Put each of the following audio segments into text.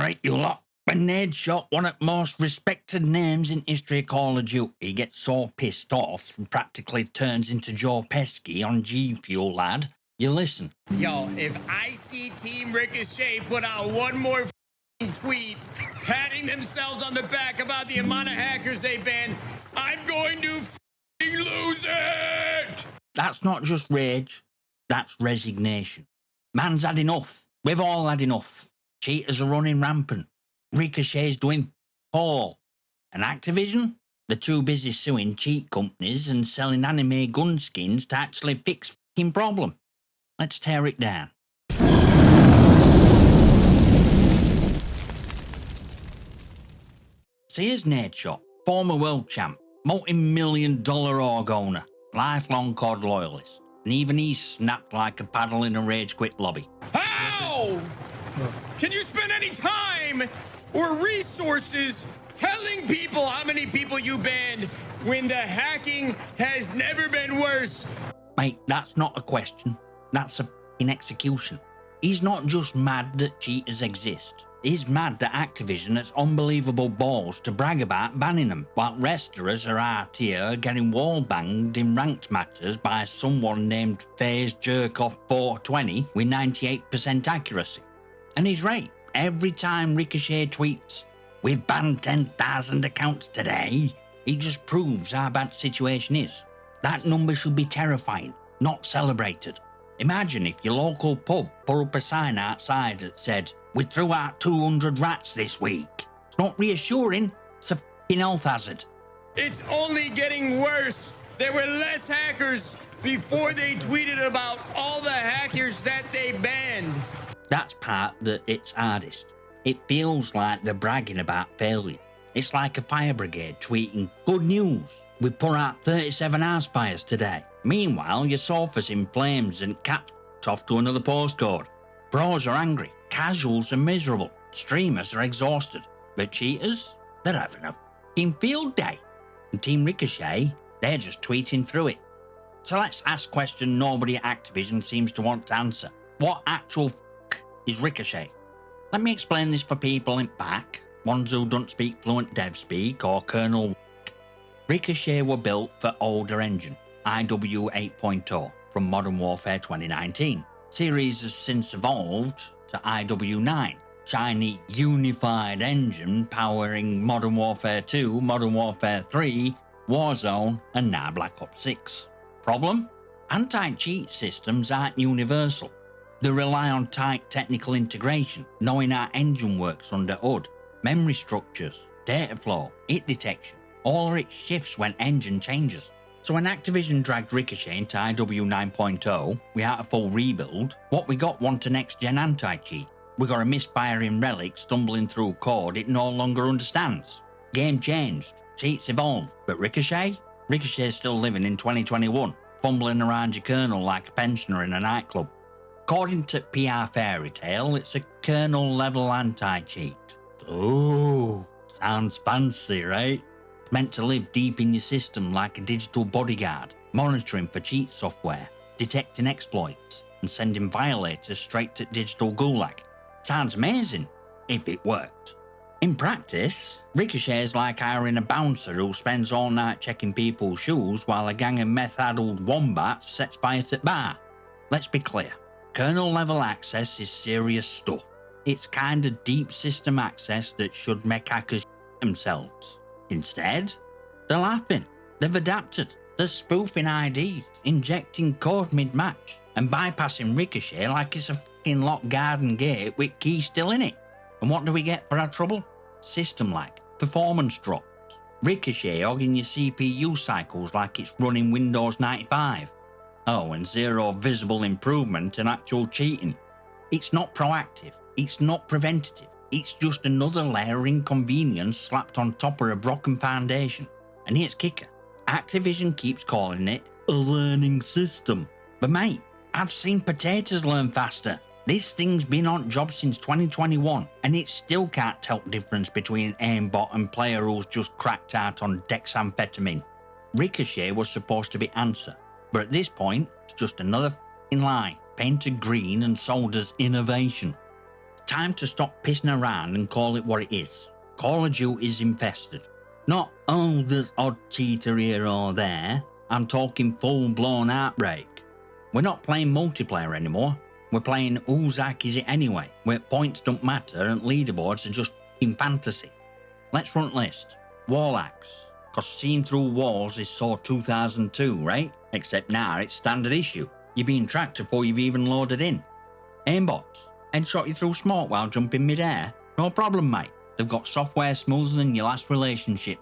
Right, you lot. When Nadeshot, one of the most respected names in history of Call of Duty, gets so pissed off and practically turns into Joe Pesci on G Fuel, lad, you listen. Yo, if I see Team Ricochet put out one more tweet patting themselves on the back about the amount of hackers they banned, I'm going to lose it! That's not just rage, that's resignation. Man's had enough. We've all had enough. Cheaters are running rampant. Ricochet's doing all. And Activision? They're too busy suing cheat companies and selling anime gun skins to actually fix f***ing problem. Let's tear it down. So here's Nadeshot, former world champ, multi-million-dollar org owner, lifelong COD loyalist, and even he's snapped like a paddle in a rage quit lobby. How can you spend any time or resources telling people how many people you banned when the hacking has never been worse? Mate, that's not a question. That's a f***ing execution. He's not just mad that cheaters exist. He's mad that Activision has unbelievable balls to brag about banning them, while rest of us are out here getting wallbanged in ranked matches by someone named Phase Jerkoff 420 with 98% accuracy. And he's right. Every time Ricochet tweets, "We've banned 10,000 accounts today," he just proves how bad the situation is. That number should be terrifying, not celebrated. Imagine if your local pub put up a sign outside that said, "We threw out 200 rats this week." It's not reassuring, it's a f***ing health hazard. It's only getting worse. There were less hackers before they tweeted about all the hackers that they banned. That's part that it's hardest. It feels like they're bragging about failure. It's like a fire brigade tweeting, "Good news, we put out 37 house fires today." Meanwhile, your sofa's in flames and cat off to another postcode. Pros are angry, casuals are miserable, streamers are exhausted, but cheaters, they're having a f***ing field day. And Team Ricochet, they're just tweeting through it. So let's ask question nobody at Activision seems to want to answer. What actual f*** is Ricochet? Let me explain this for people in back, ones who don't speak fluent dev speak or kernel. Ricochet were built for older engine, IW 8.0, from Modern Warfare 2019. Series has since evolved to IW 9, shiny unified engine powering Modern Warfare 2, Modern Warfare 3, Warzone, and now Black Ops 6. Problem? Anti-cheat systems aren't universal. They rely on tight technical integration, knowing how engine works under HUD, memory structures, data flow, hit detection. All of it shifts when engine changes. So when Activision dragged Ricochet into IW 9.0, we had a full rebuild. What we got wasn't a next-gen anti-cheat. We got a misfiring relic stumbling through code it no longer understands. Game changed, cheats evolved, but Ricochet? Ricochet's still living in 2021, fumbling around your kernel like a pensioner in a nightclub. According to PR Fairy Tale, it's a kernel-level anti-cheat. Ooh, sounds fancy, right? Meant to live deep in your system like a digital bodyguard, monitoring for cheat software, detecting exploits, and sending violators straight to digital gulag. Sounds amazing, if it worked. In practice, Ricochet is like hiring a bouncer who spends all night checking people's shoes while a gang of meth-addled wombats sets fire to the bar. Let's be clear, kernel-level access is serious stuff. It's kind of deep system access that should make hackers themselves. Instead, they're laughing, they've adapted, they're spoofing IDs, injecting code mid-match, and bypassing Ricochet like it's a f***ing locked garden gate with keys still in it. And what do we get for our trouble? System lag, performance drops, Ricochet hogging your CPU cycles like it's running Windows 95. Oh, and zero visible improvement in actual cheating. It's not proactive, it's not preventative. It's just another layer of inconvenience slapped on top of a broken foundation. And here's kicker. Activision keeps calling it a learning system. But mate, I've seen potatoes learn faster. This thing's been on job since 2021, and it still can't tell the difference between an aimbot and player who's just cracked out on dexamphetamine. Ricochet was supposed to be answer, but at this point, it's just another f***ing lie, painted green and sold as innovation. Time to stop pissing around and call it what it is. Call of Duty is infested. Not, oh, there's odd cheater here or there. I'm talking full-blown outbreak. We're not playing multiplayer anymore. We're playing whose hack is it anyway, where points don't matter and leaderboards are just in fantasy. Let's front list. Wall hacks. Cause seeing through walls is so 2002, right? Except now it's standard issue. You're being tracked before you've even loaded in. Aimbots. Headshot you through smoke while jumping mid-air? No problem, mate. They've got software smoother than your last relationship.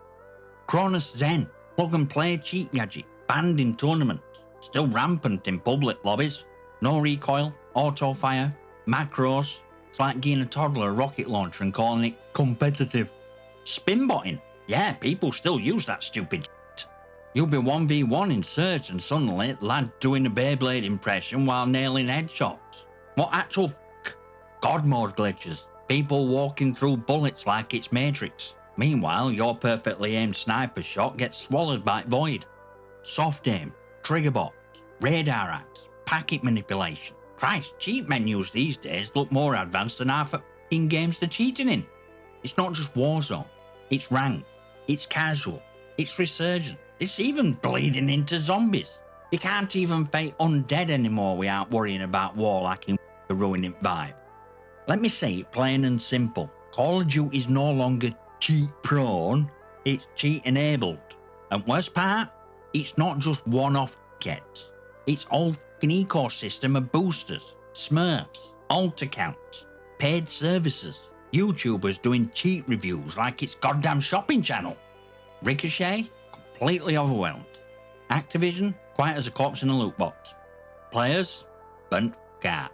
Cronus Zen. Plug and play cheat gadget. Banned in tournaments. Still rampant in public lobbies. No recoil, auto fire, macros. It's like giving a toddler a rocket launcher and calling it competitive. Spinbotting. Yeah, people still use that stupid shit. You'll be 1v1 in Surge and suddenly lad doing a Beyblade impression while nailing headshots. What actual f***? God mode glitches. People walking through bullets like it's Matrix. Meanwhile, your perfectly aimed sniper shot gets swallowed by void. Soft aim, trigger bots, radar hacks, packet manipulation. Christ, cheat menus these days look more advanced than half in games they're cheating in. It's not just Warzone, it's ranked, it's casual, it's resurgent, it's even bleeding into zombies. You can't even fight undead anymore without worrying about wall hacking the ruining vibe. Let me say it plain and simple. Call of Duty is no longer cheat prone, it's cheat enabled. And worst part, it's not just one-off kits. It's whole fucking ecosystem of boosters, smurfs, alt accounts, paid services, YouTubers doing cheat reviews like it's goddamn shopping channel. Ricochet, completely overwhelmed. Activision, quiet as a corpse in a loot box. Players, burnt out.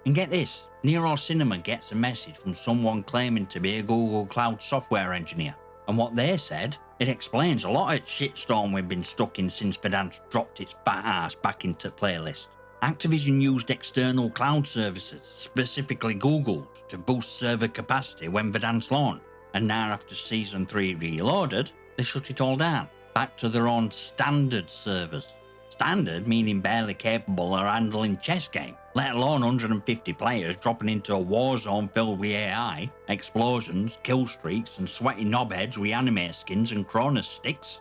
And get this, Nero Cinema gets a message from someone claiming to be a Google Cloud software engineer. And what they said, it explains a lot of shitstorm we've been stuck in since Verdansk dropped its fat ass back into playlist. Activision used external cloud services, specifically Google's, to boost server capacity when Verdansk launched. And now after Season 3 reloaded, they shut it all down, back to their own standard servers. Standard meaning barely capable of handling chess game, let alone 150 players dropping into a war zone filled with AI, explosions, kill streaks, and sweaty knobheads with anime skins and Cronus sticks.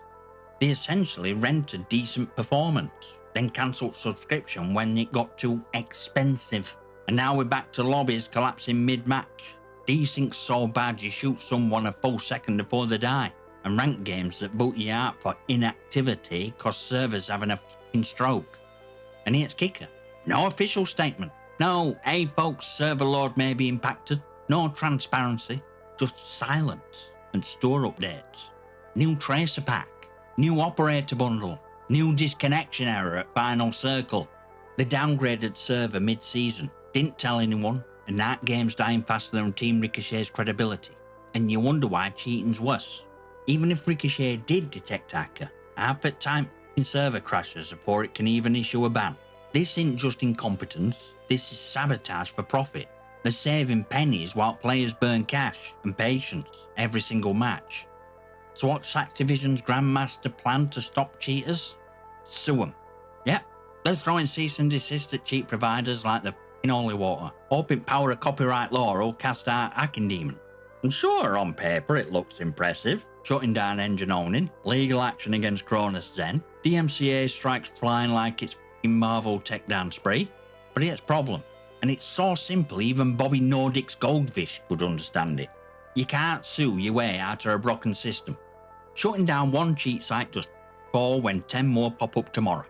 They essentially rented decent performance, then cancelled subscription when it got too expensive. And now we're back to lobbies collapsing mid-match. Desync's so bad you shoot someone a full second before they die. And ranked games that boot you out for inactivity cause servers having a f***ing stroke. And here's kicker. No official statement. No, hey folks, server load may be impacted. No transparency. Just silence and store updates. New tracer pack. New operator bundle. New disconnection error at final circle. The downgraded server mid-season. Didn't tell anyone. And that game's dying faster than Team Ricochet's credibility. And you wonder why cheating's worse. Even if Ricochet did detect hacker, half at time server crashes before it can even issue a ban. This isn't just incompetence, this is sabotage for profit. They're saving pennies while players burn cash and patience every single match. So what's Activision's Grandmaster plan to stop cheaters? Sue them. Yep, they're throwing cease and desist at cheat providers like the f***ing holy water, hoping power of copyright law will cast out hacking demon. And sure, on paper it looks impressive. Shutting down engine owning, legal action against Cronus Zen, DMCA strikes flying like it's f***ing Marvel tech down spree. But it's problem. And it's so simple even Bobby Nordic's Goldfish could understand it. You can't sue your way out of a broken system. Shutting down one cheat site does all when 10 more pop up tomorrow.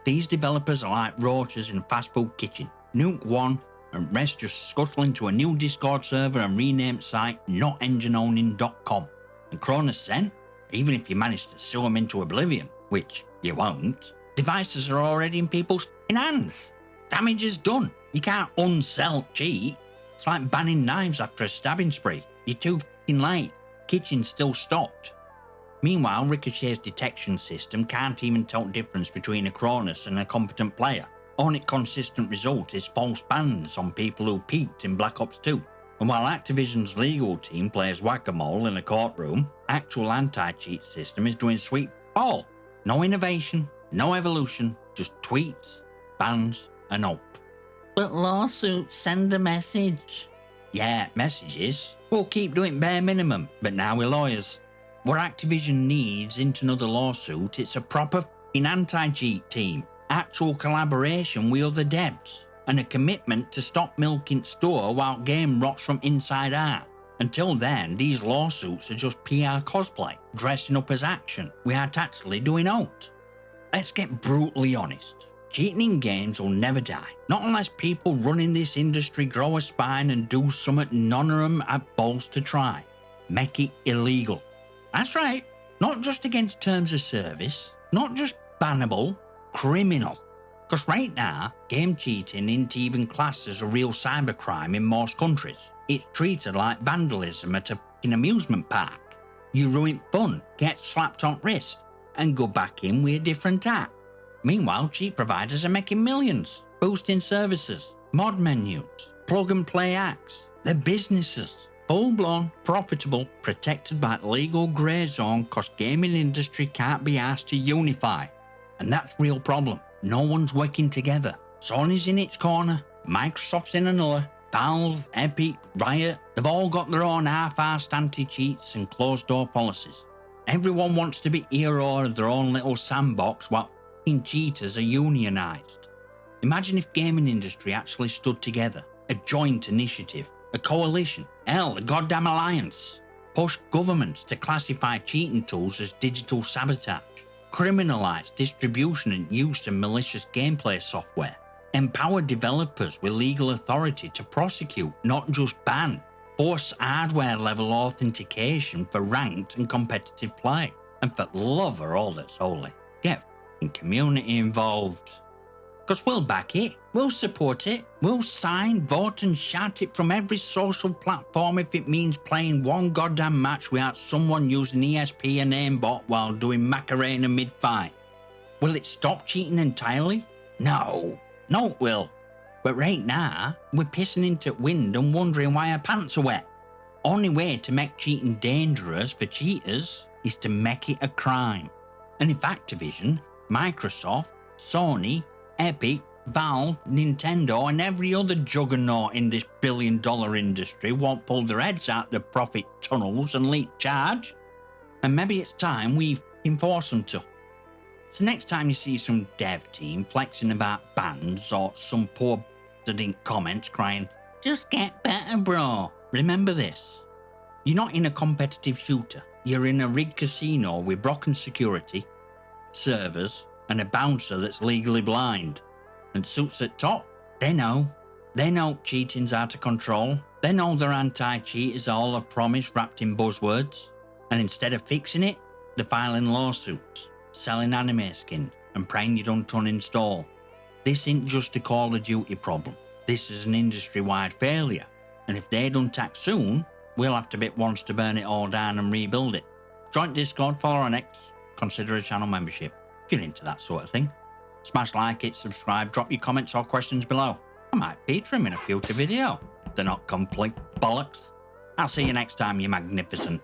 These developers are like roaches in a fast food kitchen. Nuke one, and rest just scuttle into a new Discord server and renamed site notengineowning.com. And Cronus Zen, even if you manage to sue them into oblivion, which you won't, devices are already in people's hands. Damage is done. You can't unsell cheat. It's like banning knives after a stabbing spree. You're too f***ing late. Kitchen's still stocked. Meanwhile, Ricochet's detection system can't even tell the difference between a Cronus and a competent player. Only consistent result is false bans on people who peaked in Black Ops 2. And while Activision's legal team plays whack-a-mole in a courtroom, actual anti-cheat system is doing sweet all. No innovation, no evolution, just tweets, bans, and hope. But lawsuits send a message. Yeah, messages. We'll keep doing bare minimum, but now we're lawyers. What Activision needs into another lawsuit, it's a proper f***ing anti-cheat team, actual collaboration with other devs, and a commitment to stop milking store while game rots from inside out. Until then, these lawsuits are just PR cosplay, dressing up as action. We aren't actually doing out. Let's get brutally honest. Cheating in games will never die, not unless people running this industry grow a spine and do something none of them have balls to try. Make it illegal. That's right, not just against terms of service, not just bannable, criminal. Because right now, game cheating isn't even classed as a real cybercrime in most countries. It's treated like vandalism at an amusement park. You ruin fun, get slapped on wrist, and go back in with a different app. Meanwhile, cheat providers are making millions, boosting services, mod menus, plug-and-play acts. They're businesses, full-blown, profitable, protected by the legal grey zone because gaming industry can't be asked to unify. And that's a real problem. No one's working together. Sony's in its corner, Microsoft's in another, Valve, Epic, Riot, they've all got their own half-assed anti-cheats and closed-door policies. Everyone wants to be hero of their own little sandbox while cheaters are unionised. Imagine if gaming industry actually stood together, a joint initiative, a coalition, hell, a goddamn alliance, pushed governments to classify cheating tools as digital sabotage, criminalise distribution and use of malicious gameplay software, empower developers with legal authority to prosecute, not just ban, force hardware-level authentication for ranked and competitive play, and for love of all that's holy, get community involved. Because we'll back it, we'll support it, we'll sign, vote and shout it from every social platform if it means playing one goddamn match without someone using ESP and aimbot while doing Macarena mid-fight. Will it stop cheating entirely? No it will. But right now, we're pissing into wind and wondering why our pants are wet. Only way to make cheating dangerous for cheaters is to make it a crime. And if Activision, Microsoft, Sony, Epic, Valve, Nintendo and every other juggernaut in this billion-dollar industry won't pull their heads out the profit tunnels and lead charge, and maybe it's time we force them to. So next time you see some dev team flexing about bans or some poor in comments crying, "Just get better, bro," remember this. You're not in a competitive shooter. You're in a rigged casino with broken security, servers, and a bouncer that's legally blind. And suits at top, they know. They know cheating's out of control. They know their anti-cheat is all a promise wrapped in buzzwords. And instead of fixing it, they're filing lawsuits, selling anime skins, and praying you don't uninstall. This ain't just a Call of Duty problem. This is an industry-wide failure. And if they don't act soon, we'll have to bit once to burn it all down and rebuild it. Join Discord, follow on X, consider a channel membership if you're into that sort of thing. Smash like it, subscribe, drop your comments or questions below. I might feature them in a future video. They're not complete bollocks. I'll see you next time, you magnificent.